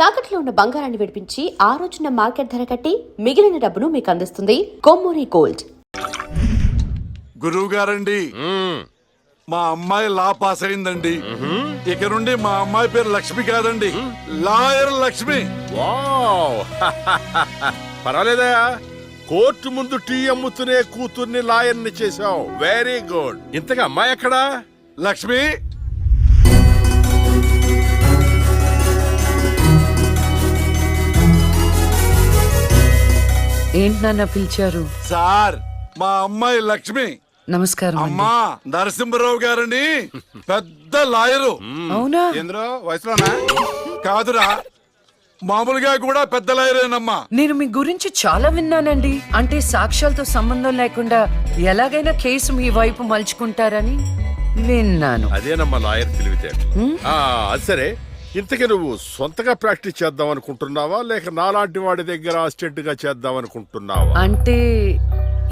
తాకట్లో ఉన్న బంగారాన్ని విడిపించి ఆ రోజున మార్కెట్ ధర కట్టి మిగిలిన డబ్బును మీకు అందిస్తుంది కొమ్మూరి గోల్డ్. గురువు గారండి, మా అమ్మాయి లా పాస్ అయిందండి. ఇక నుండి మా అమ్మాయి పేరు లక్ష్మి కాదండి, లాయర్ లక్ష్మి. పర్వాలేదా, కోర్టు ముందు టీ అమ్ముతునే కూతుర్ని లాయర్ని చేసావు. Very good. ఇంతగా అమ్మాయి ఎక్కడా? లక్ష్మి, ఏంటి నాన్న పిలిచారు? సార్, మా అమ్మాయి లక్ష్మి. నమస్కారం. అమ్మా, నరసింహరావు గారని పెద్ద లాయరు. అవునా? ఏంద్రో వయసులోనా? కాదురా, మామూలుగా కూడా పెద్ద లాయరేనమ్మా. నేను మీ గురించి చాలా విన్నానండి. అంటే సాక్ష్యాలతో సంబంధం లేకుండా ఎలాగైనా కేసు మీ వైపు మలుచుకుంటారని విన్నాను. అదేనమ్మా లాయర్ తెలివితేటలు. అది సరే, ఇంతకీ నువ్వు సొంతగా ప్రాక్టీస్ చేద్దాం అనుకుంటున్నావా, లేక నాలాంటి వాడి దగ్గర అసిస్టెంట్ గా చేద్దాం అనుకుంటున్నావా? అంటే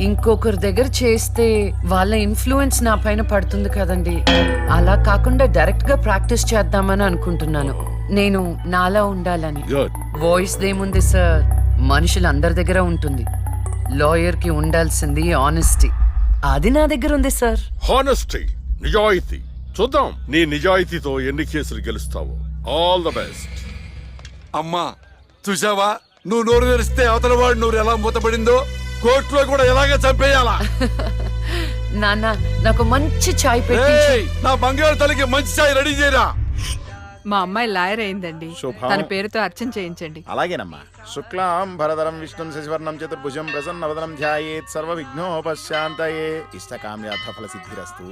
ఇంకొకరి దగ్గర చేస్తే వాళ్ళ ఇన్ఫ్లుయెన్స్ నా పైన పడుతుంది కదండి. అలా కాకుండా డైరెక్ట్ గా ప్రాక్టీస్ చేద్దామని అనుకుంటున్నాను. నేను నాలా ఉండాలని. వాయిస్ దేముంది సార్, మనుషులందరి దగ్గర ఉంటుంది. లాయర్ కి ఉండాల్సింది ఆనెస్టీ. అది నా దగ్గర ఉంది సార్. హానెస్టీ, నిజాయితీ. చూద్దాం నీ నిజాయితీతో ఎన్ని కేసులు గెలుస్తావో. All the best. అమ్మా, చూసావా, నువ్వు నోరు తెరిస్తే అవతల వాడు నోరు ఎలా మూతపడిందో, కోర్టులో కూడా ఎలాగ చంపేయాలా? నాన్న, నాకు మంచి చాయ్ పెట్టి. నా బంగారు తల్లికి మంచి చాయ్ రెడీ చేయరా. మా అమ్మాయి లాయర్ అయిందండి, తన పేరుతో అర్చన చేయించండి. అలాగేనమ్మా. శుక్లాం భరధరం విష్ణుం శశివర్ణం చతుర్భుజం ప్రసన్నవదనం ధ్యాయేత్ సర్వ విఘ్నోపశాంతయే. ఇష్టకామ్యార్థ ఫల సిద్ధిరస్తు.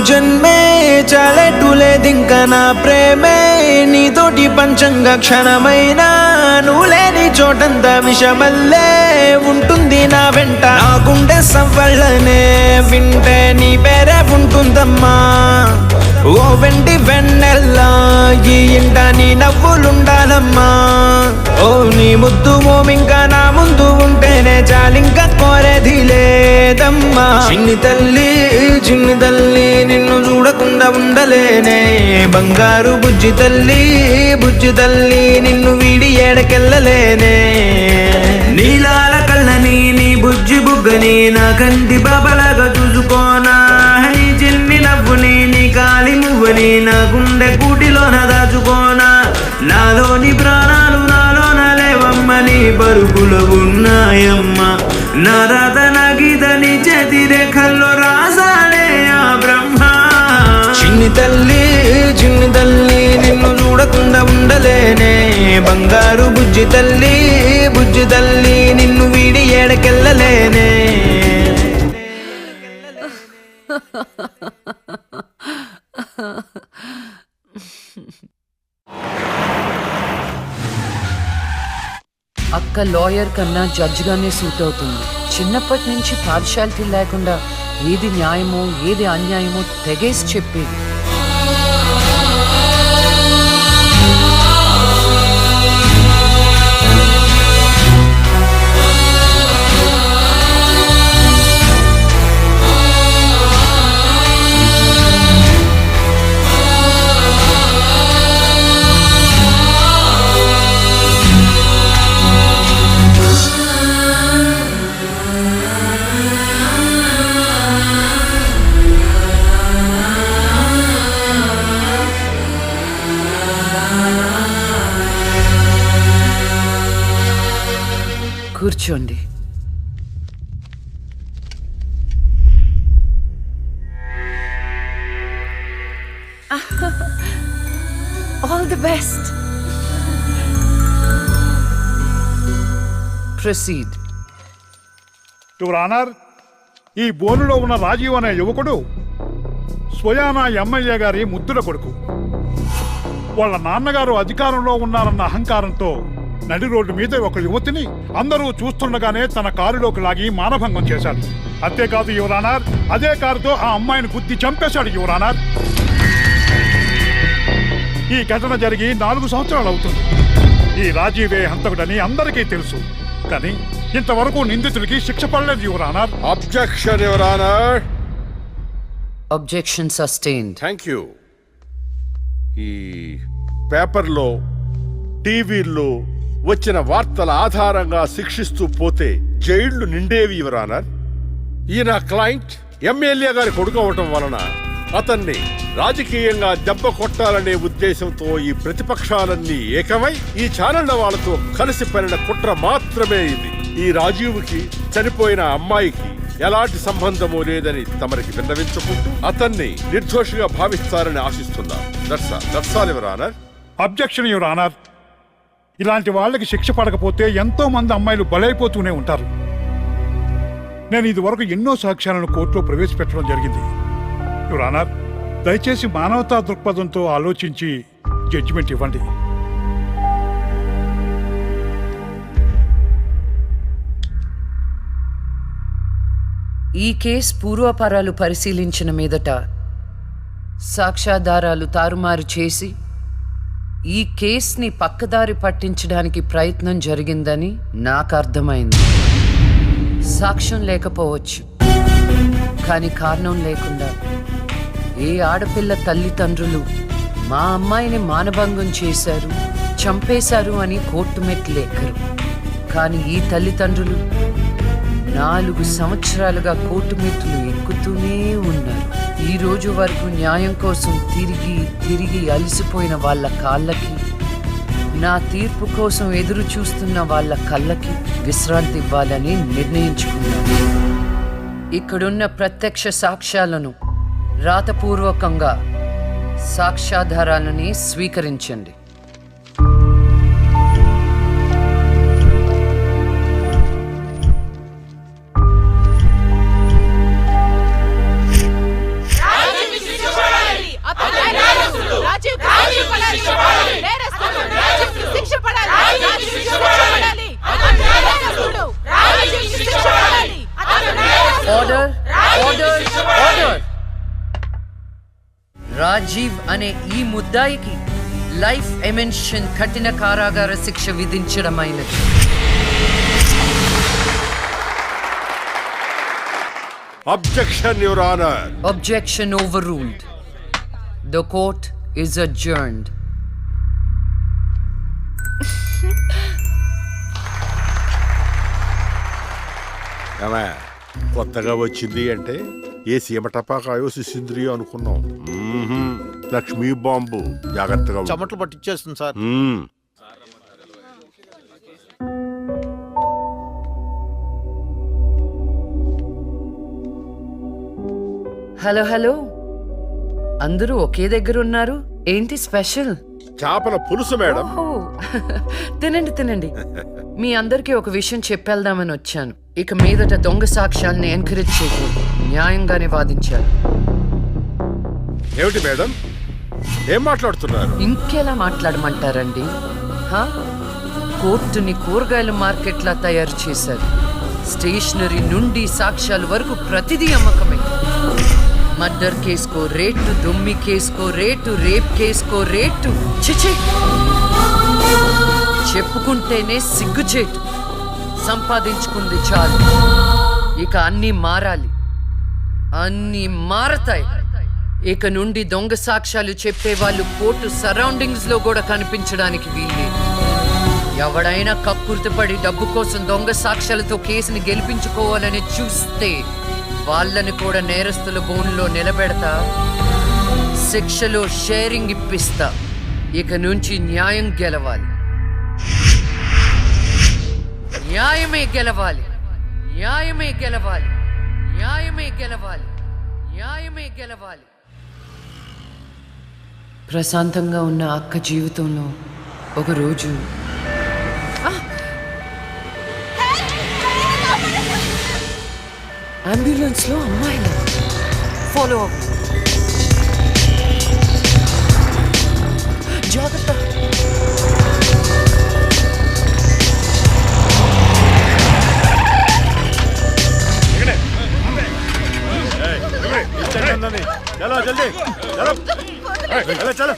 జన్మే చాలెట్టులేదింక నా ప్రేమే నీతోటి పంచంగా క్షణమైనా నువ్వు లేని చోటంత విషమల్లే ఉంటుంది నా వెంట. నా గుండె సవ్వళ్ళనే వింటే నీ పేరే ఉంటుందమ్మా. ఓ వెండి వెన్నెల్లా ఈ ఇంట నీ నవ్వులుండాలమ్మా. ఓ నీ ముద్దు మోమింకా నా ముందు ఉంటేనే చాలింకా కోరేది లేదమ్మా. చిన్ని తల్లి చిన్ని తల్లి నిన్ను చూడకుండా ఉండలేనే. బంగారు బుజ్జి తల్లి నిన్ను వీడి ఏడకెళ్ళలేనే. నీలాల కళ్ళని నీ బుజ్జి బుగ్గని నా కంటి బాబలాగా చూసుకోనా. నీ చిన్ని నవ్వుని నీ కాలి మువ్వని నా గుండె కూటిలోన దాచుకోనా. నాలోని ప్రాణాలు నాలోన లేవమ్మ, నీ పరుగులు ఉన్నాయమ్మ. నా రాత నా గీత నీ చేతి రేఖల్లో రాసాడే ఆ బ్రహ్మ. చిన్ని తల్లి నిన్ను చూడకుండా ఉండలేనే. బంగారు బుజ్జి తల్లి నిన్ను వీడి ఏడకెళ్ళలేనే. అక్క లాయర్ కన్నా జడ్జ్ గానే సూట్ అవుతుంది. చిన్నప్పటి నుంచి పార్షాలిటీ లేకుండా ఏది న్యాయమో ఏది అన్యాయమో తెగేసి చెప్పేది. కూర్చోండి. All the best. Proceed. Your honour, ఈ బోనులో ఉన్న రాజీవ్ అనే యువకుడు స్వయానా ఎమ్మెల్యే గారి ముద్దుల కొడుకు. వాళ్ళ నాన్నగారు అధికారంలో ఉన్నారన్న అహంకారంతో నడి రోడ్డు మీద ఒక యువతిని అందరూ చూస్తుండగానే తన కారులోకి లాగి మానభంగం చేశాడు. అంతేకాదు యువరానర్, అదే కారుతో ఆ అమ్మాయిని గుద్ది చంపేశాడు యువరానర్. ఈ ఘటన జరిగి 4 సంవత్సరాలు అవుతుంది. ఈ రాజీవే హంతకుడని అందరికీ తెలుసు, కానీ ఇంతవరకు నిందితుడికి శిక్ష పడలేదు your honour. Objection your honour. Objection sustained. Thank you. ఈ పేపర్లో, టీవీల్లో వచ్చిన వార్తల ఆధారంగా శిక్షిస్తూ పోతే జైళ్లు నిండేవి యువర్ ఆనర్. ఈయన క్లయింట్ ఎమ్మెల్యే గారి కొడుకు అవటం వలన అతన్ని రాజకీయంగా దెబ్బ కొట్టాలనే ఉద్దేశంతో ఈ ప్రతిపక్షాలన్నీ ఏకమై ఈ ఛానళ్ల వాళ్ళతో కలిసి పడిన కుట్ర మాత్రమే ఇది. ఈ రాజీవ్కి చనిపోయిన అమ్మాయికి ఎలాంటి సంబంధమూ లేదని తమరికి విన్నవించుకుంటూ అతన్ని నిర్దోషిగా భావిస్తారని ఆశిస్తున్నారు. That's all your honour. Objection your honour. ఇలాంటి వాళ్ళకి శిక్ష పడకపోతే ఎంతో మంది అమ్మాయిలు బలైపోతూనే ఉంటారు. నేను ఇదివరకు ఎన్నో సాక్ష్యాలను కోర్టులో ప్రవేశపెట్టడం జరిగింది యువర్ ఆనర్. దయచేసి మానవతా దృక్పథంతో ఆలోచించి జడ్జిమెంట్ ఇవ్వండి. ఈ కేస్ పూర్వాపరాలు పరిశీలించిన మీదట సాక్ష్యాధారాలు తారుమారు చేసి ఈ కేస్ని పక్కదారి పట్టించడానికి ప్రయత్నం జరిగిందని నాకు అర్థమైంది. సాక్ష్యం లేకపోవచ్చు, కానీ కారణం లేకుండా ఏ ఆడపిల్ల తల్లిదండ్రులు మా అమ్మాయిని మానభంగం చేశారు, చంపేశారు అని కోర్టు మెట్లు ఎక్కరు. కానీ ఈ తల్లిదండ్రులు 4 సంవత్సరాలుగా కోర్టు మెట్లు ఎక్కుతూనే ఉన్నారు. ఈ రోజు వరకు న్యాయం కోసం తిరిగి తిరిగి అలసిపోయిన వాళ్ళ కాళ్ళకి, నా తీర్పు కోసం ఎదురు చూస్తున్న వాళ్ళ కళ్ళకి విశ్రాంతి ఇవ్వాలని నిర్ణయించుకున్నాను. ఇక్కడున్న ప్రత్యక్ష సాక్ష్యాలను రాతపూర్వకంగా సాక్ష్యాధారాలని స్వీకరించండి. Order, order, order. రాజీవ్ అనే ఈ ముద్దాయికి లైఫ్ ఎమెన్షన్ కఠిన కారాగార శిక్ష విధించడమైనది. Objection your honour. Objection overruled. The court is adjourned. కొత్తగా వచ్చింది అంటే ఏ సీమ టపాకాయో సిసింద్రియో అనుకున్నాం. లక్ష్మీ బాంబు. జాగ్రత్తగా ఉండు. చెమటలు పట్టించేస్తుంది సార్. హలో హలో, అందరూ ఒకే దగ్గర ఉన్నారు. ఏంటి స్పెషల్? చేపల పులుసు మేడం. ఓహో, తినండి తినండి. మీ అందరికీ ఒక విషయం చెప్పేద్దామని వచ్చాను. ఇక మీదట దొంగ సాక్ష్యాల్ని ఎంకరేజ్ చేయకూడదు, న్యాయంగానే వాదించాలి. ఏమిటి మేడం, ఏం మాట్లాడుతున్నారు? ఇంకెలా మాట్లాడమంటారండి? కోర్టుని కూరగాయల మార్కెట్లా తయారు చేశారు. స్టేషనరీ నుండి సాక్ష్యాల వరకు ప్రతిదీ అమ్మకమే. మర్డర్ కేసుకో రేటు, దొమ్మి కేసుకో రేటు, రేప్ కేసుకో రేటు. చిచి, చెప్పుకుంటేనే సిగ్గుచేటు. సంపాదించుకుంది చాలు, ఇక అన్నీ మారాలి. అన్నీ మారతాయి. ఇక నుండి దొంగ సాక్ష్యాలు చెప్పేవాళ్ళు కోర్టు సరౌండింగ్స్ లో కూడా కనిపించడానికి వీల్లేదు. ఎవడైనా కక్కుర్తిపడి డబ్బు కోసం దొంగ సాక్ష్యాలతో కేసుని గెలిపించుకోవాలని చూస్తే వాళ్ళని కూడా నేరస్తుల బోన్లో నిలబెడతా, శిక్షలో షేరింగ్ ఇప్పిస్తా. ఇక నుంచి న్యాయం గెలవాలి, న్యాయమే గెలవాలి, న్యాయమే గెలవాలి, న్యాయమే గెలవాలి, న్యాయమే గెలవాలి. ప్రశాంతంగా ఉన్న అక్క జీవితంలో ఒకరోజు అంబులెన్స్ లో అమ్మాయిలు ఫాలో అవ్వ. జాగ్రత్త. చలో జల్దీ చలో చలో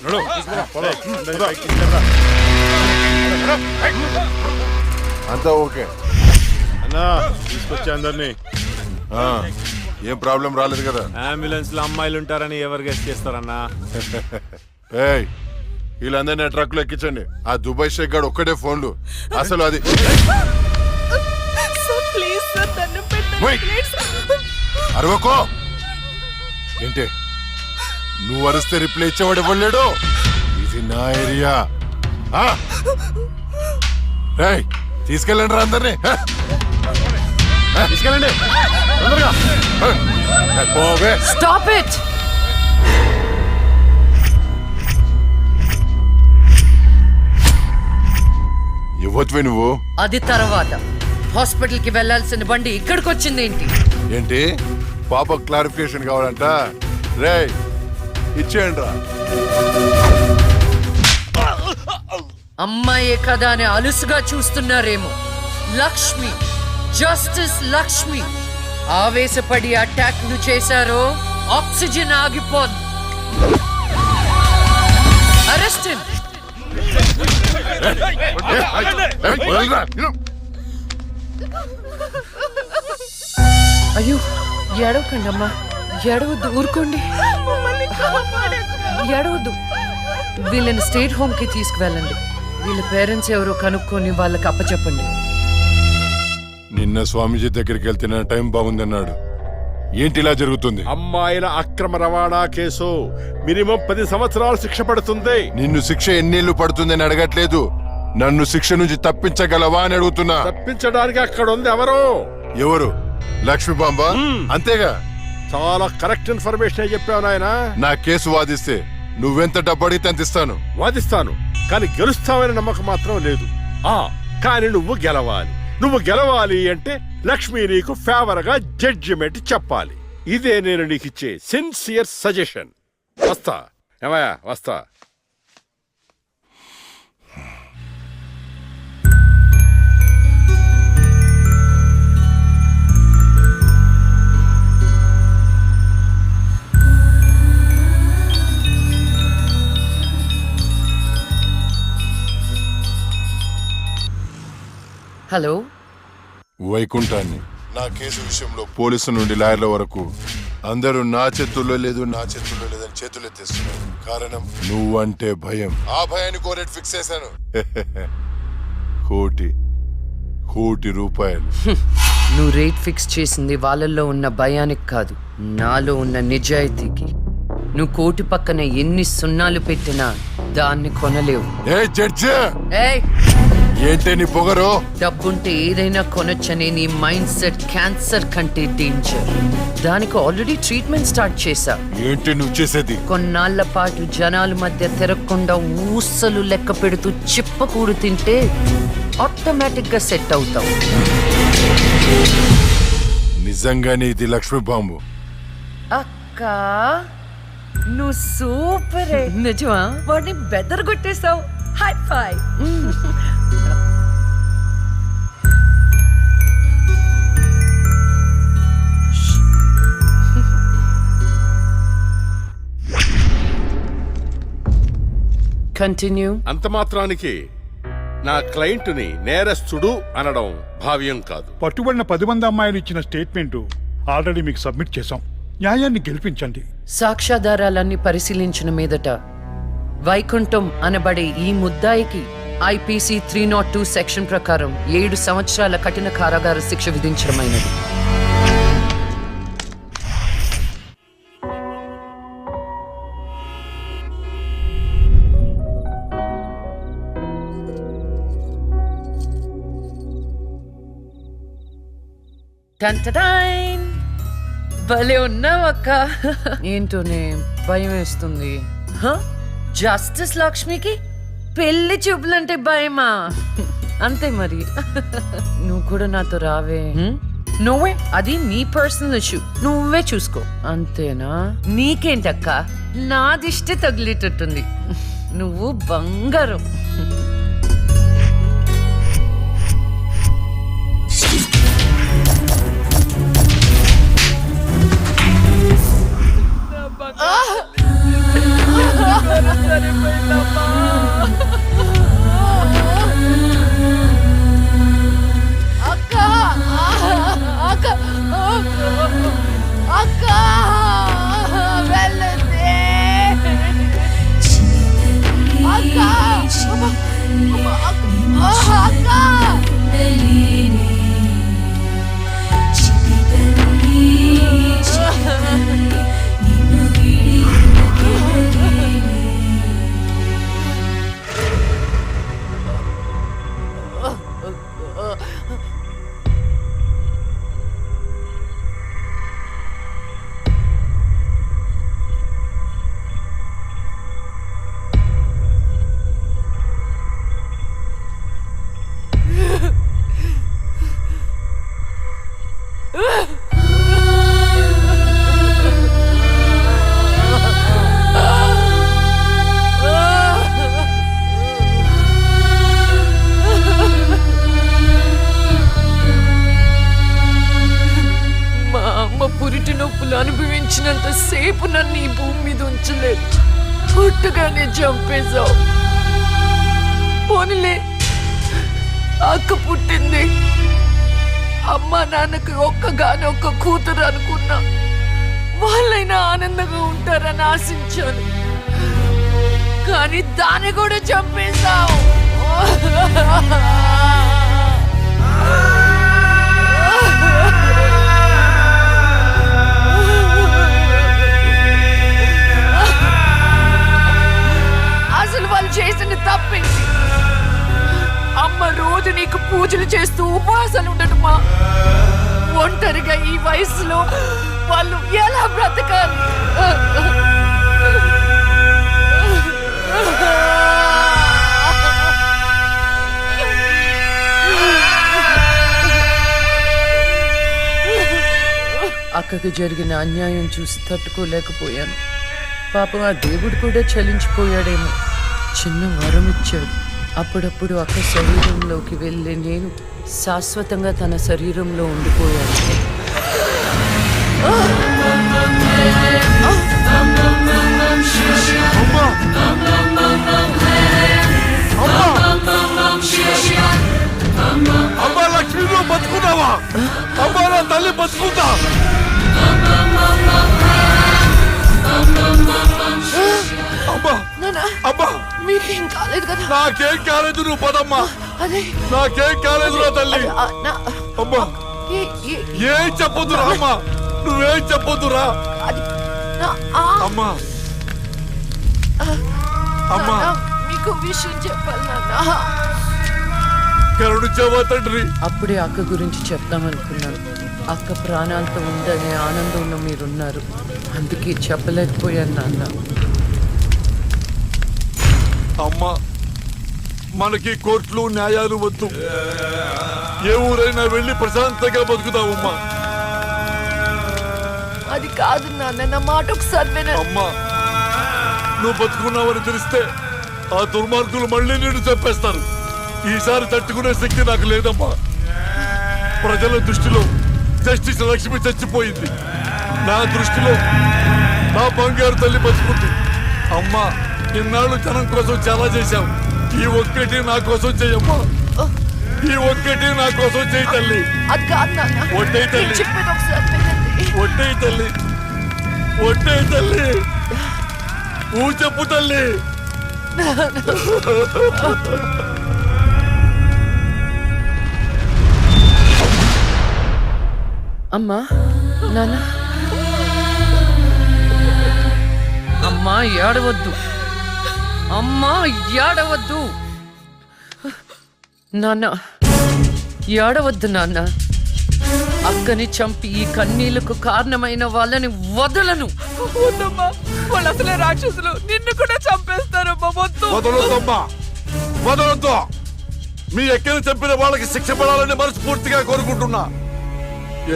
అంతా ఓకే అన్నా తీసుకొచ్చా అందరినీ. ఏం ప్రాబ్లం రాలేదు కదా? అంబులెన్స్ లో అమ్మాయిలు ఉంటారని ఎవరు గెస్ట్ చేస్తారన్నా? ఏయ్ వీళ్ళందరినీ ట్రక్ లో ఎక్కించండి. ఆ దుబాయ్ షేక్ గాడు ఒక్కడే ఫోన్లు. అసలు అది ఓయ్! అరవకో ఏంటే నువ్వు అరిస్తే రిప్లై ఇచ్చేవాడు ఇవ్వలేడు. ఇది నా ఏరియా. తీసుకెళ్ళండి రా అందరినీ. తీసుకెళ్ళండి తొందరగా. పోవే. Stop it. ఇవ్వచ్చువే నువ్వు. అది తర్వాత హాస్పిటల్ కి వెళ్లాల్సిన బండి ఇక్కడికి వచ్చింది ఏంటి? ఏంటి పాప క్లారిఫికేషన్ కావాలంట? రే ఇచ్చేయండి రా. అమ్మాయే కదా అని అలుసుగా చూస్తున్నారేమో. లక్ష్మి, జస్టిస్ లక్ష్మి ఆవేశపడి అటాక్ ను చేశారో ఆక్సిజన్ ఆగిపోద్ది. Arrest him. అయ్యో ఏడవకండి అమ్మా, ఏడవద్దు, ఊరుకోండి, ఏడవద్దు. వీళ్ళని స్టేట్ హోమ్ కి తీసుకువెళ్ళండి. వీళ్ళ పేరెంట్స్ ఎవరో కనుక్కొని వాళ్ళకి అప్పచెప్పండి. నిన్న స్వామీజీ దగ్గరికి వెళ్తే టైం బాగుందన్నాడు. ఏంటి ఇలా జరుగుతుంది? అమ్మాయిల అక్రమ రవాణా కేసు మినిమం 10 సంవత్సరాలు శిక్ష పడుతుంది. నిన్ను శిక్ష ఎన్నేళ్లు పడుతుందని అడగట్లేదు, నన్ను శిక్ష నుంచి తప్పించగలవా అని అడుగుతున్నా. తప్పించడానికి అక్కడ ఉంది ఎవరు? ఎవరు? లక్ష్మీ బాంబ. అంతేగా? చాలా కరెక్ట్ ఇన్ఫర్మేషన్ చెప్పావు నాయన. నా కేసు వాదిస్తే నువ్వెంత డబ్బు అడిగితే అంత ఇస్తాను. వాదిస్తాను, కానీ గెలుస్తావని నమ్మకం మాత్రం లేదు. కానీ నువ్వు గెలవాలి. నువ్వు గెలవాలి అంటే లక్ష్మి నీకు ఫేవర్ గా జడ్జిమెంట్ చెప్పాలి. ఇదే నేను నీకు ఇచ్చే సిన్సియర్ సజెషన్. వస్తా ఏమయ్యా, వస్తా. హలో, వైకుంఠాన్ని. నా కేసు విషయంలో పోలీసు నుండి లాయర్ల వరకు అందరూ నా చేతుల్లో లేదు, నా చేతుల్లో లేదని చేతులు ఎత్తేస్తున్నారు. కారణం నువ్వంటే భయం. ఆ భయాన్ని కోరేట్ ఫిక్స్ చేశాను. కోటి రూపాయలు. నువ్వు రేట్ ఫిక్స్ చేసింది వాళ్ళల్లో ఉన్న భయానికి కాదు, నాలో ఉన్న నిజాయితీకి. నువ్వు కోటి పక్కన ఎన్ని సున్నాలు పెట్టినా దాన్ని కొనలేవు. ఏ జడ్జి, ఏయ్, ఏంటే నీ పొగరు? డబ్బుంటే ఏదైనా కొనొచ్చనే నీ మైండ్ సెట్ క్యాన్సర్ కంటే డేంజర్. దానికి ఆల్రెడీ ట్రీట్మెంట్ స్టార్ట్ చేశా. ఏంటి నువ్వు చేసేది? కొన్నాళ్ల పాటు జనాల మధ్య తిరగకుండా ఊసలు లెక్క పెడుతూ చిప్పకూడు తింటే ఆటోమేటిక్ గా సెట్ అవుతావు. నిజంగానే ఇది లక్ష్మీ బాంబు. అక్క, నువ్వు సూపరే. నిజమా? వాడిని బెదరగొట్టేశావు. హై ఫై. కంటిన్యూ. అంత మాత్రానికి నా క్లయింట్ని నేరస్తుడు అనడం భావ్యం కాదు. పట్టుబడిన 10 మంది అమ్మాయిలు ఇచ్చిన స్టేట్మెంట్ ఆల్రెడీ మీకు సబ్మిట్ చేశాం. న్యాయాన్ని గెలిపించండి. సాక్ష్యాధారాలన్నీ పరిశీలించిన మీదట వైకుంఠం అనబడే ఈ ముద్దాయికి ఐపీసీ 302 సెక్షన్ ప్రకారం 7 సంవత్సరాల కఠిన కారాగార శిక్ష విధించడమైనది. టంటటైన్! భలే ఉన్నావక్క. ఏంటోనే భయం వేస్తుంది. జస్టిస్ లక్ష్మికి పెళ్లి చూపులంటే భయమా? అంతే మరి. నువ్వు కూడా నాతో రావే. నువ్వే, అది నీ పర్సనల్ ఇష్యూ, నువ్వే చూసుకో. అంతేనా? నీకేంటక్క, నా దిష్టి తగిలేటట్టుంది. నువ్వు బంగారం. ఉంచినంత సేపు నన్ను ఈ భూమి మీద ఉంచలేదు. పుట్టగానే చంపేశావు. పోనీలే, అక్క పుట్టింది, అమ్మ నాన్నకి ఒక్క కూతురు అనుకున్నా. వాళ్ళైనా ఆనందంగా ఉంటారని ఆశించాను, కానీ దాన్ని కూడా చంపేశావు. అసలు వాళ్ళు చేసిన తప్పేంటి? అమ్మ రోజు నీకు పూజలు చేస్తూ ఉపవాసాలు ఉండటమా? ఒంటరిగా ఈ వయసులో వాళ్ళు ఎలా బ్రతకాలి? అక్కకు జరిగిన అన్యాయం చూసి తట్టుకోలేకపోయాను. పాపం ఆ దేవుడు కూడా చలించిపోయాడేమో. చిన్న వరం ఇచ్చాడు. అప్పుడప్పుడు అక్క శరీరంలోకి వెళ్ళే నేను శాశ్వతంగా తన శరీరంలో ఉండిపోయాను. అమ్మా లక్ష్మి, నువ్వు బతుకున్నావా? అమ్మా నా తల్లి బతుకుందా? అమ్మా మీకేం కాలేదు కదా? నాకేం కాలేదు, నువ్వు పదమ్మా. అదే నాకేం కాలేదు నా తల్లి. అమ్మా ఏం చెప్పొద్దురా అమ్మా, నువ్వేం చెప్పొద్దురా అమ్మా. అమ్మా మీకు విషయం చెప్పాలి నాన్న. కరుణించావా తండ్రి? అప్పుడే అక్క గురించి చెప్తామనుకున్నాను. అక్క ప్రాణాలతో ఉందనే ఆనందంలో మీరున్నారు, అందుకే చెప్పలేకపోయాను నాన్న. అమ్మా మనకి కోర్టులు న్యాయాలు వద్దు, ఏ ఊరైనా వెళ్ళి ప్రశాంతంగా బతుకుతావమ్మా. అది కాదు నాన్న, నా మాట ఒకసారి వినండి. అమ్మా నువ్వు బతుకున్నావని తెలిస్తే ఆ దుర్మార్గులు మళ్ళీ నిన్ను చంపేస్తారు. ఈసారి తట్టుకునే శక్తి నాకు లేదమ్మా. ప్రజల దృష్టిలో జస్టిస్ లక్ష్మి చచ్చిపోయింది, నా దృష్టిలో నా బంగారు తల్లి బతుకుంది. అమ్మా ఇన్నాళ్ళు జనం కోసం చాలా చేశావు, ఈ ఒక్కటి నా కోసం చెయ్యమ్మా. ఈ ఒక్కటి నా కోసం చెయ్యి తల్లి. అది కాదు నాన్న, ఒట్టే తల్లి, నేను చెప్పేది ఒకసారి వినండి. ఒట్టే తల్లి, ఒట్టే తల్లి, ఊ చెప్పు తల్లి. అమ్మా నాన్న, అమ్మా ఏడవద్దు, అమ్మా ఏడవద్దు నాన్న, ఏడవద్దు నాన్న. అక్కని చంపి ఈ కన్నీళ్లకు కారణమైన వాళ్ళని వదలను. వద్దమ్మా, వాళ్ళు అసలే రాక్షసులు, నిన్ను కూడా చంపేస్తారమ్మా. వదలొద్దమ్మా, వదలొద్దు. మీ ఎక్కని చంపిన వాళ్ళకి శిక్ష పడాలని మనస్ఫూర్తిగా కోరుకుంటున్నా.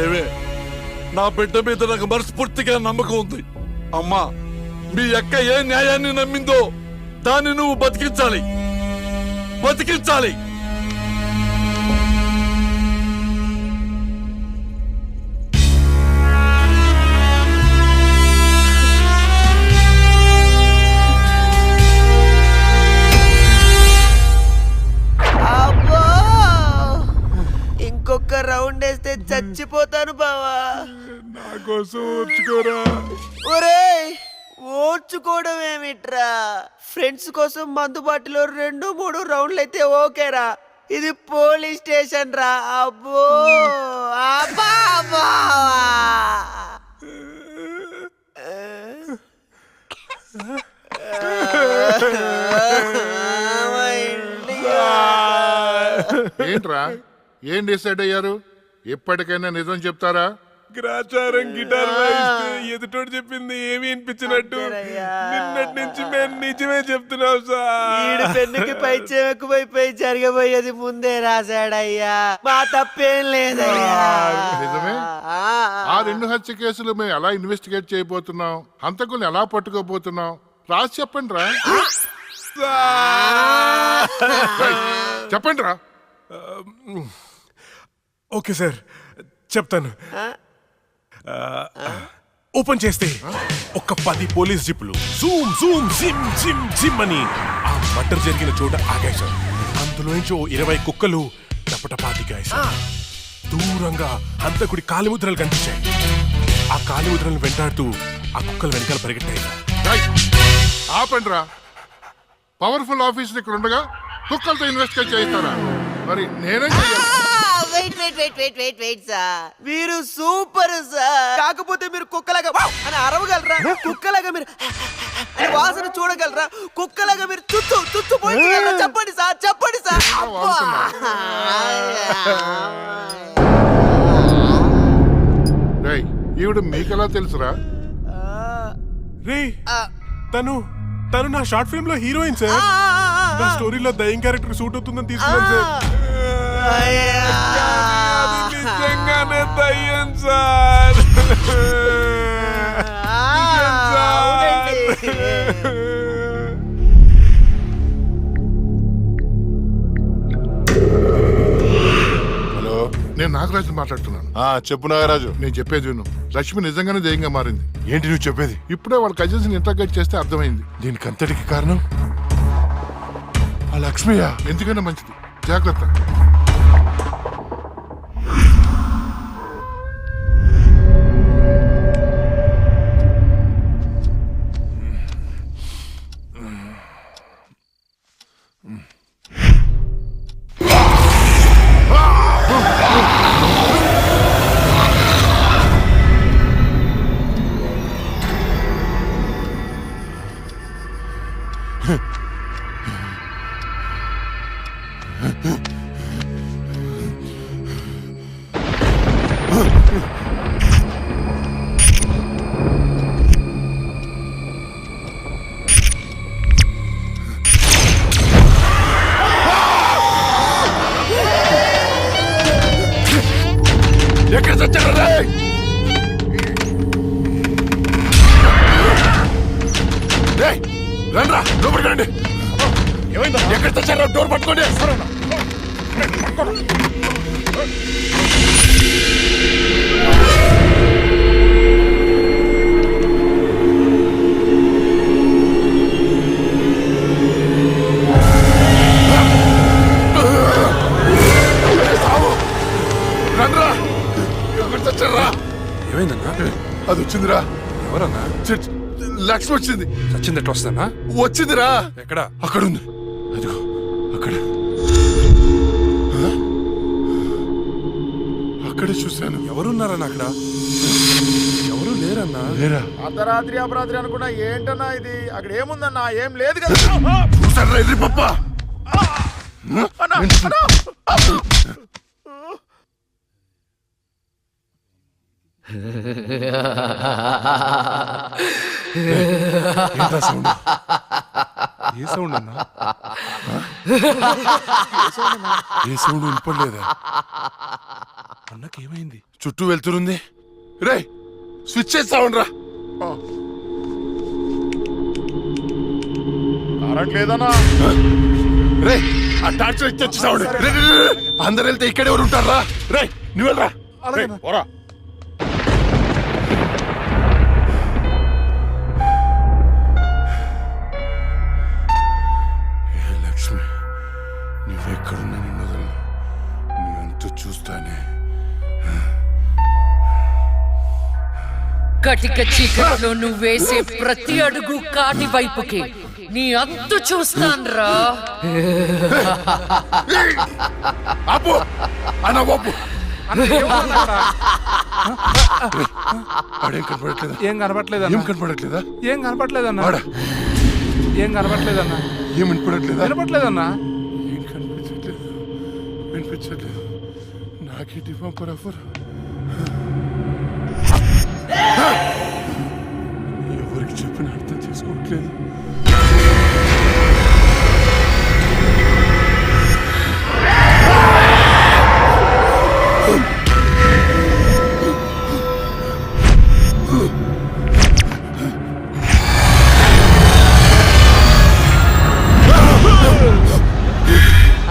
ఏవే నా బిడ్డ మీద నాకు మనస్ఫూర్తిగా నమ్మకం ఉంది. అమ్మా మీ అక్క ఏ న్యాయాన్ని నమ్మిందో దాన్ని నువ్వు బతికించాలి, బతికించాలి. ఇంకొక రౌండ్ వేస్తే చచ్చిపోతాను బావా. నా కోసం ఓర్చుకోరా. ఒరేయ్ ఓర్చుకోవడం ఏమిట్రా, ఫ్రెండ్స్ కోసం మందు బాటిలో 2-3 రౌండ్లు అయితే ఓకేరా, ఇది పోలీస్ స్టేషన్ రా. అబ్బో అబ్బా అబ్బా. ఏంట్రా, ఏం డిసైడ్ అయ్యారు? ఇప్పటికైనా నిజం చెప్తారా? గ్రాచారం గిటార్ వాయిస్తే ఎదుటోడు చెప్పింది ఏమి వినిపించినట్టు నిన్నటి నుంచి మేము నిజమే చెప్తున్నాం ఈడు సార్. పెన్నుకి పై చెక్కుపోయిపోయి జరగబోయేది ముందే రాశాడయ్యా, మా తప్పేం లేదయ్యా. నిజమే. ఆ 2 హత్య కేసులు మేము ఎలా ఇన్వెస్టిగేట్ చేయబోతున్నాం, హంతకుల్ని ఎలా పట్టుకోబోతున్నాం, రాసి చెప్పండి రా. చెప్పండి రా. ఓకే సార్ చెప్తాను. ఓపెన్ చేస్తే ఒక 10 పోలీస్ జిప్లు జూమ్ జూమ్ జిమ్ జిమ్ జిమ్ అని ఆ మర్డర్ జరిగిన చోట ఆగాయి సార్. అందులో నుంచి 20 కుక్కలు టపటపాతికాయి సార్. దూరంగా హంతకుడి కాలిముద్రలు కనిపించాయి. ఆ కాలిముద్రలను వెంటాడుతూ ఆ కుక్కలు వెనకాల పరిగెట్టాయి సార్. ఆపండ్రా. పవర్ఫుల్ ఆఫీసర్ ఇక్కడ ఉండగా కుక్కలతో ఇన్వెస్టిగేట్ చేయిస్తారా? మరి నేనేం చెయ్యాలి? వెయిట్ సార్, మీరు సూపర్ సార్. కాకపోతే మీరు కుక్కలాగా వావ్ అని అరవగలరా? కుక్కలాగా మీరు అని వాసన చూడగలరా? కుక్కలాగా మీరు తుత్తు పోయించగలరా? చెప్పండి సార్, చెప్పండి సార్. రేయ్, ఈవిడ మీకెలా తెలుసురా? రే తను నా షార్ట్ ఫిల్మ్ లో హీరోయిన్ సార్. నా స్టోరీలో దయ్యం క్యారెక్టర్ సూట్ అవుతుందని తీసుకున్నాను సార్. అది నిజంగానే దయ్యం సార్. నిజం సార్. హలో, నేను నాగరాజు మాట్లాడుతున్నాను. చెప్పు నాగరాజు. నేను చెప్పేది విను. లక్ష్మి నిజంగానే దయ్యంగా మారింది. ఏంటి నువ్వు చెప్పేది? ఇప్పుడే వాళ్ళ కజిన్స్ ఇంటర్గేట్ చేస్తే అర్థమైంది. దీనికి అంతటికి కారణం ఆ లక్ష్మియా? ఎందుకైనా మంచిది, జాగ్రత్త. ఎక్కడ చచ్చారు? రండ్రా, లోపలికి రండి. ఎక్కడ చచ్చారా? డోర్ పట్టుకోండి. రండ్రా, ఎక్కడ చచ్చారా? ఏమైందన్నా? అది వచ్చిందిరా. ఎవరన్నా? లక్ష్మి వచ్చింది. చచ్చింది ఎట్లా వస్తానా? వచ్చిందిరా. ఎక్కడ? అక్కడ ఉంది. అదిగో అక్కడ. అక్కడే చూశాను. ఎవరున్నారన్నా అక్కడ? ఎవరు లేరన్నా. లేరా? అర్ధరాత్రి అపరాత్రి అనుకున్నా. ఏంటన్నా ఇది? అక్కడ ఏముందన్నా? ఏం లేదు కదా. చూసారా ఎర్రి పప్ప? ఏ సౌండ్ అన్నా? ఏ సౌండ్ వినపడలేదా? అన్నకేమైంది? చుట్టూ వెళ్తురుంది. రే, స్విచ్ చేస్తావుండ్రా. కరెంట్ లేదన్నా. రే, ఆ టార్చ్ లైట్ తెచ్చి సౌండ్. అందరు వెళ్తే ఇక్కడ ఎవరు ఉంటారా? రే, నువ్వు వెళ్ళరా. పోరా. లక్ష్మి, నువ్వెక్కడున్నా నిన్ను వదలను. నీ అంతు చూస్తానే. కటిక చీకట్లో నువ్వు వేసే ప్రతి అడుగు కాటి వైపుకి నీ అంతు చూస్తాన్రా. ఆపు అన్న, ఆపు. ఆడేం కనపడట్లేదా? ఏం కనపట్లేదా? ఏం కనపడట్లేదా? ఏం కనపట్లేదన్నా. ఆడ ఏం కనపట్లేదన్నా. ఏం వినపడట్లేదా? వినపట్లేదన్నా. ఏం కనిపించట్లేదు, వినిపించట్లేదు. నాకే డిఫాంపర్ ఆఫర్. ఎవరికి చెప్పిన అర్థం చేసుకోవట్లేదు.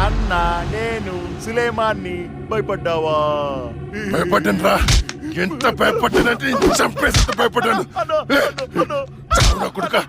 అన్నా, నేను సులేమాన్ని. భయపడ్డావా? భయపడ్డాను రా. ఎంత భయపడ్డానంటే చంపేసి భయపడ్డాను. చావురా కొడుకా.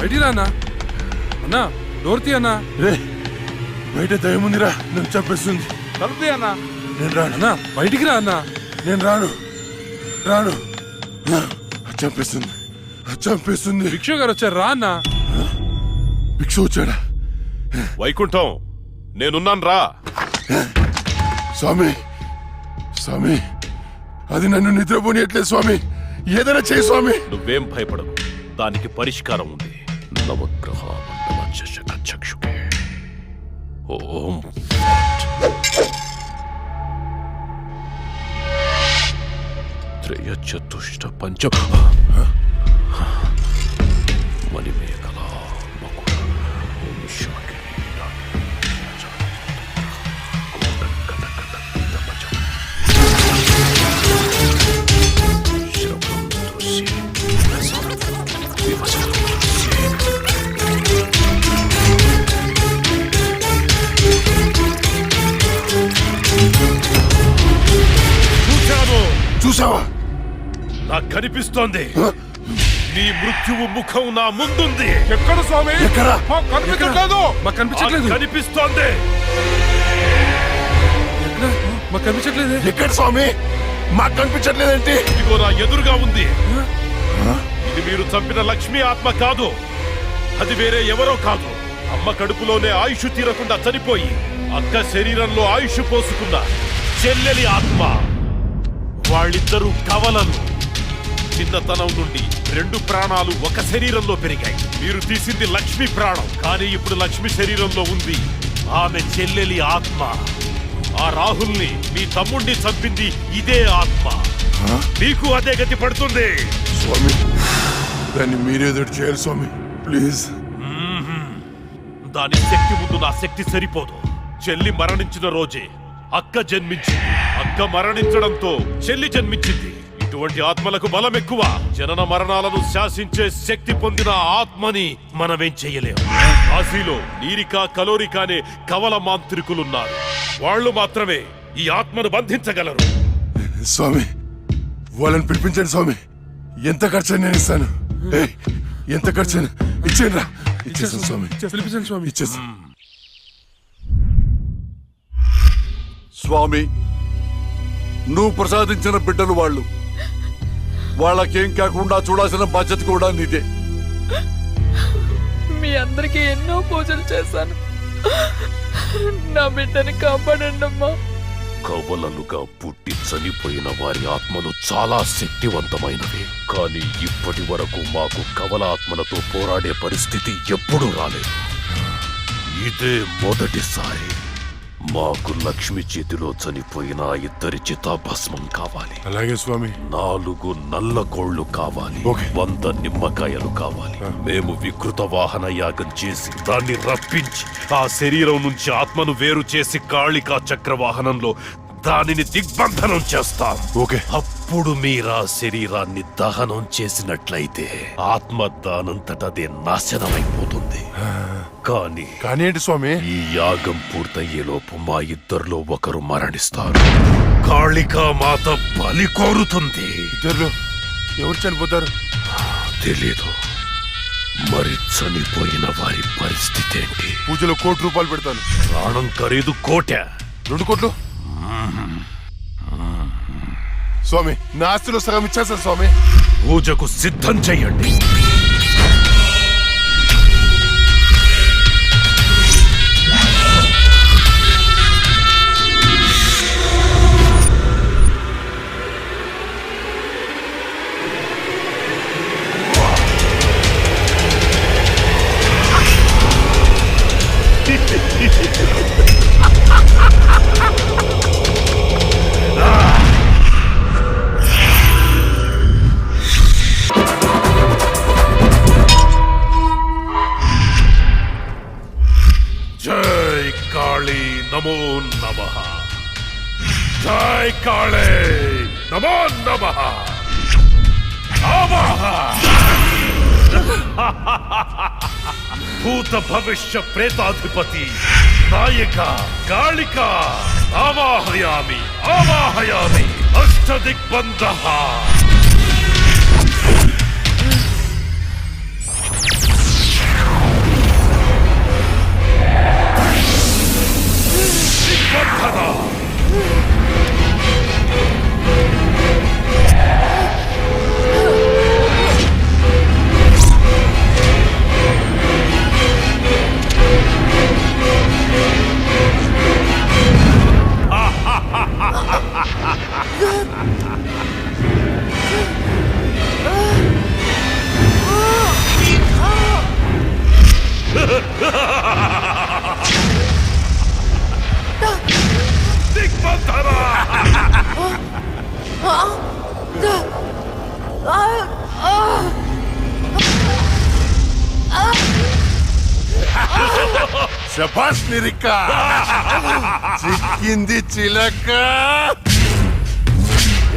బయటికి రా అన్నా. అన్నా డోర్ తీ అన్నా. రే బయట దయముందిరా, నన్ను చంపేస్తుంది. తలుపు తీ అన్నా. నేను రాను. అన్నా బయటికి రా అన్నా. నేను రాను రాను. చంపేస్తుంది చంపేస్తుంది. భిక్షు గారు వచ్చారు, రా అన్నా. భిక్ష వచ్చాడా? వైకుంఠం నేనున్నాను రా. స్వామి స్వామి, అది నన్ను నిద్రపోనియట్లేదు స్వామి. ఏదైనా చేయి స్వామి. నువ్వేం భయపడకు, దానికి పరిష్కారం ఉంది. నవగ్రహ మండల చషక చక్షుకే ఓం త్రయ చతుష్ట పంచ మణిమేఖల మకుట ఓం శాకిని చూసావా? నాకు కనిపిస్తోంది. నీ మృత్యువు ముఖం నా ముందుంది. ఎక్కడ స్వామి? ఎక్కడ? కనిపించట్లేదు. మాకు కనిపించట్లేదు. కనిపిస్తోంది. మాకు కనిపించట్లేదు. ఎక్కడ స్వామి? మాకు కనిపించట్లేదేంటి? ఇదిగో నా ఎదురుగా ఉంది. ఇది మీరు చంపిన లక్ష్మీ ఆత్మ కాదు. అది వేరే ఎవరో కాదు. అమ్మ కడుపులోనే ఆయుష్ తీరకుండా చనిపోయి అక్క శరీరంలో ఆయుష్ పోసుకున్న చెల్లెలి ఆత్మ. వాళ్ళిద్దరూ కవలలు. చిన్నతనం నుండి 2 ప్రాణాలు ఒక శరీరంలో పెరిగాయి. మీరు తీసింది లక్ష్మి ప్రాణం, కానీ ఇప్పుడు లక్ష్మి శరీరంలో ఉంది ఆమె చెల్లెలి ఆత్మ. ఆ రాహుల్ని, మీ తమ్ముణ్ణి చంపింది ఇదే ఆత్మ. మీకు అదే గతి పడుతుంది. స్వామి దాన్ని మీరేదో చేయాలి స్వామి, ప్లీజ్. దాని శక్తి ముందు నా శక్తి సరిపోదు. చెల్లి మరణించిన రోజే అక్క జన్మించింది. అక్క మరణించడంతో చెల్లి జన్మించింది. ఇటువంటి ఆత్మలకు బలం ఎక్కువ. జనన మరణాలను శాసించే శక్తి పొందిన ఆత్మని మనమేం చెయ్యలేము. కాశీలో నీరికా కలోరికా అనే కవల మాంత్రికులున్నారు. వాళ్ళు మాత్రమే ఈ ఆత్మను బంధించగలరు. స్వామి వాళ్ళని పిలిపించండి స్వామి. ఎంత ఖర్చు నేను ఇస్తాను. ఏయ్, ఎంత ఖర్చు ఇచ్చేయండి రా. ఇచ్చేస్తాను స్వామి. పిలిపించండి స్వామి. ఇచ్చేస్తాను. స్వామి నువ్వు ప్రసాదించిన బిడ్డలు వాళ్ళు. వాళ్ళకేం కాకుండా చూడాల్సిన బాధ్యత కూడా నీదే. మీ అందరికీ ఎన్నో పూజలు చేశాను. నా బిడ్డని కాపాడండి అమ్మా. కవలలుగా పుట్టి చనిపోయిన వారి ఆత్మలు చాలా శక్తివంతమైనవి. కానీ ఇప్పటి వరకు మాకు కవల ఆత్మలతో పోరాడే పరిస్థితి ఎప్పుడూ రాలేదు. ఇదే మొదటిసారి. మాకు లక్ష్మి చేతిలో చనిపోయిన 2 చితాభస్మం కావాలి. అలాగే స్వామి. 4 నల్ల కోళ్లు కావాలి. 100 నిమ్మకాయలు కావాలి. మేము వికృత వాహన యాగం చేసి దాన్ని రప్పించి ఆ శరీరం నుంచి ఆత్మను వేరు చేసి కాళికా చక్ర వాహనంలో దానిని దిగ్బంధనం చేస్తాం. అప్పుడు మీరా శరీరాన్ని దహనం చేసినట్లయితే ఆత్మ దానంతటదే నాశనమైపోతుంది. కానీ ఏంటి స్వామి? ఈ యాగం పూర్తయ్యేలోపు మా ఇద్దరిలో ఒకరు మరణిస్తారు. కాళికా మాత బలి కోరుతుంది. ఇద్దరు ఎవరు చనిపోతారు? తెలీదు. మరి చనిపోయిన వారి పరిస్థితి ఏంటి? పూజలో 1 కోటి రూపాయలు పెడతాను. ప్రాణం ఖరీదు 1 కోటి. 2 కోట్లు స్వామి. నా ఆస్తిలో సగం ఇచ్చేస్తాను స్వామి. పూజకు సిద్ధం చెయ్యండి. జై కాళే నమో నమః ఆవాహ భూత భవిష్య ప్రేతాధిపతి నాయక కాళిక ఆవాహయామి ఆవాహయామి అష్టదిగ్బంధః దిగ్బంధన దిగ్బంధన శభాష్ నిరిక్క చిక్కింది చిలక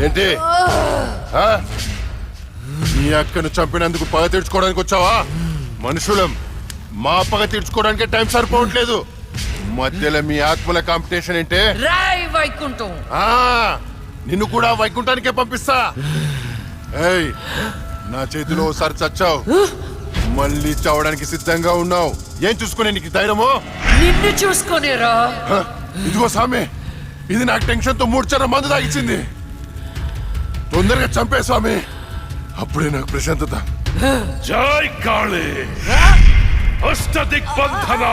ఏంటి ఆ? నీ అక్కను చంపినందుకు పగ తీర్చుకోవడానికి వచ్చావా? మనుషులం, మా పగ తీర్చుకోవడానికి టైం సరిపోవట్లేదు. మధ్యలో మీ ఆత్మల కాంపిటీషన్ ఏంటే? రాయ్ వైకుంఠం. ఆ, నిన్ను కూడా వైకుంఠానికే పంపిస్తా. ఏయ్, నా చేతిలో ఒకసారి చచ్చావు, మళ్ళీ చావడానికి సిద్ధంగా ఉన్నావు. ఏం చూసుకునే నీకు ధైర్యమో? నిన్ను చూసుకొనేరా. హ, ఇదిగో స్వామి, ఇది నాకు టెన్షన్ తో 3 చర్ర మందు తాగిచ్చింది. తొందరగా చంపే స్వామి, అప్పుడే నాకు ప్రశాంతత. జై కాళే అష్టదిగ్బంధన